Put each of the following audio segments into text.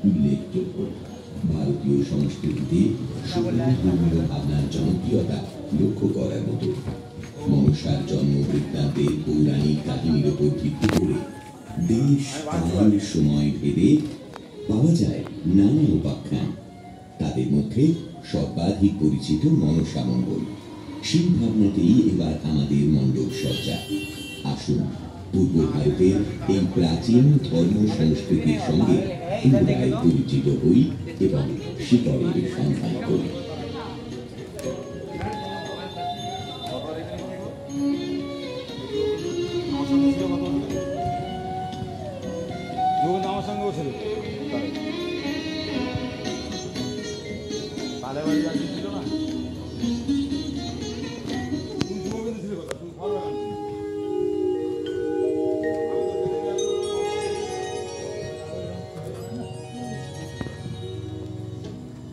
উল্লেখযোগ্য ভারতীয় সংস্কৃতিতে ধর্মীয় ভাবনার জনপ্রিয়তা লক্ষ্য করার মতো। মনসার জন্ম বৃত্তান্তের পৌরাণিক কাহিনীর উপর ভিত্তি করে দেশ কাল সময় ভেদে পাওয়া যায় নানা উপাখ্যান। তাদের মধ্যে সর্বাধিক পরিচিত মনসা মঙ্গল। সেই ভাবনাতেই এবার আমাদের মণ্ডপ সজ্জা। আসুন পূর্ব ভারতের এই প্রাচীন ধর্ম সংস্কৃতির সঙ্গে পুনরায় পরিচিত হই এবং শিকড়ের সন্ধান করি।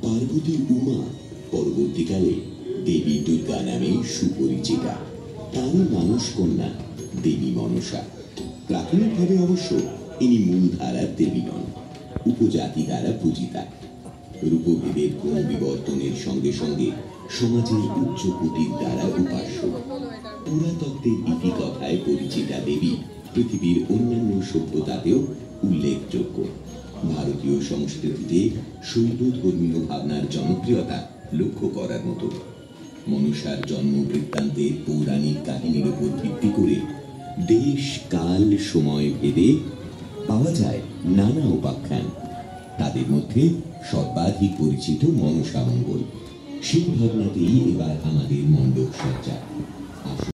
পার্বতী উমা পরবর্তীকালে দেবী দুর্গা নামে সুপরিচিতা। তারই মানুষ কন্যা দেবী মনসা। প্রাথমিকভাবে অবশ্য ইনি মূলধারার দেবী নন, উপজাতি দ্বারা পূজিতা। রূপভেদের ক্রম বিবর্তনের সঙ্গে সঙ্গে সমাজের উচ্চ কোটির দ্বারা উপাস্য। পুরাতত্ত্বের ইতিকথায় পরিচিতা দেবী পৃথিবীর অন্যান্য সভ্যতাতেও উল্লেখযোগ্য। ভারতীয় সংস্কৃতিতে শৈব ধর্মীয় ভাবনার জনপ্রিয়তা লক্ষ্য করার মতো। মনসার জন্ম বৃত্তান্তের পৌরাণিক কাহিনীর উপর ভিত্তি করে দেশ কাল সময় ভেদে পাওয়া যায় নানা উপাখ্যান। তাদের মধ্যে সর্বাধিক পরিচিত মনসা মঙ্গল। সেই ভাবনাতেই এবার আমাদের মণ্ডপ সজ্জা।